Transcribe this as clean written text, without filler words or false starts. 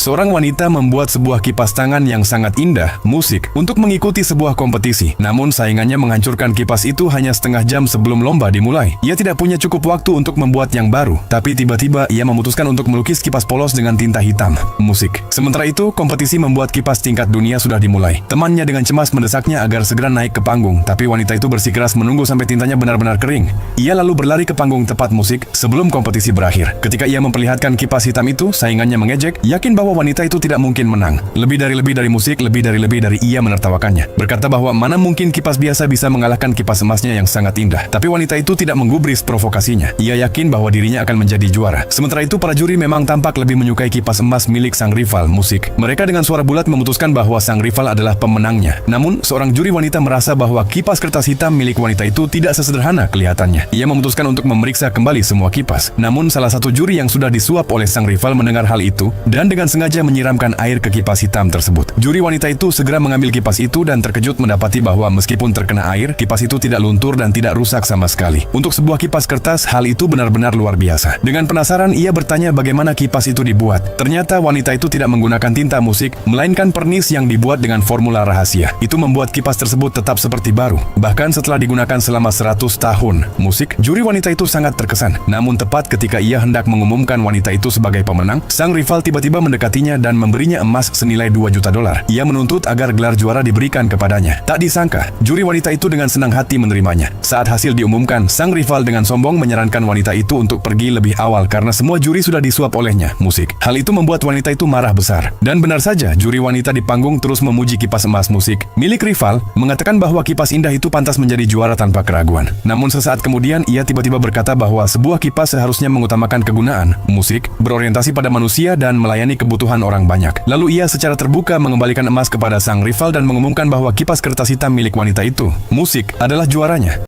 Seorang wanita membuat sebuah kipas tangan yang sangat indah, musik, untuk mengikuti sebuah kompetisi. Namun saingannya menghancurkan kipas itu hanya setengah jam sebelum lomba dimulai. Ia tidak punya cukup waktu untuk membuat yang baru, tapi tiba-tiba ia memutuskan untuk melukis kipas polos dengan tinta hitam, musik. Sementara itu, kompetisi membuat kipas tingkat dunia sudah dimulai. Temannya dengan cemas mendesaknya agar segera naik ke panggung, tapi wanita itu bersikeras menunggu sampai tintanya benar-benar kering. Ia lalu berlari ke panggung tepat musik sebelum kompetisi berakhir. Ketika ia memperlihatkan kipas hitam itu, saingannya mengejek, yakin bahwa wanita itu tidak mungkin menang. Lebih dari musik, lebih dari ia menertawakannya. Berkata bahwa mana mungkin kipas biasa bisa mengalahkan kipas emasnya yang sangat indah. Tapi wanita itu tidak menggubris provokasinya. Ia yakin bahwa dirinya akan menjadi juara. Sementara itu para juri memang tampak lebih menyukai kipas emas milik sang rival musik. Mereka dengan suara bulat memutuskan bahwa sang rival adalah pemenangnya. Namun, seorang juri wanita merasa bahwa kipas kertas hitam milik wanita itu tidak sesederhana kelihatannya. Ia memutuskan untuk memeriksa kembali semua kipas. Namun, salah satu juri yang sudah disuap oleh sang rival mendengar hal itu dan dengan sengaja menyiramkan air ke kipas hitam tersebut. Juri wanita itu segera mengambil kipas itu dan terkejut mendapati bahwa meskipun terkena air, kipas itu tidak luntur dan tidak rusak sama sekali. Untuk sebuah kipas kertas, hal itu benar-benar luar biasa. Dengan penasaran, ia bertanya bagaimana kipas itu dibuat. Ternyata wanita itu tidak menggunakan tinta musik, melainkan pernis yang dibuat dengan formula rahasia. Itu membuat kipas tersebut tetap seperti baru. Bahkan setelah digunakan selama 100 tahun musik, juri wanita itu sangat terkesan. Namun tepat ketika ia hendak mengumumkan wanita itu sebagai pemenang, sang rival tiba-tiba mendekatinya dan memberinya emas senilai 2 juta dolar. Ia menuntut agar gelar juara diberikan kepadanya. Tak disangka, juri wanita itu dengan senang hati menerimanya. Saat hasil diumumkan, sang rival dengan sombong menyarankan wanita itu untuk pergi lebih awal karena semua juri sudah disuap olehnya, musik. Hal itu membuat wanita itu marah besar. Dan benar saja, juri wanita di panggung terus memuji kipas emas musik milik rival, mengatakan bahwa kipas indah itu pantas menjadi juara tanpa keraguan. Namun sesaat kemudian, ia tiba-tiba berkata bahwa sebuah kipas seharusnya mengutamakan kegunaan, musik, berorientasi pada manusia dan melayani kebutuhan orang banyak. Lalu ia secara terbuka mengembalikan emas kepada sang rival dan mengumumkan bahwa kipas kertas hitam milik wanita itu, musik, adalah juaranya.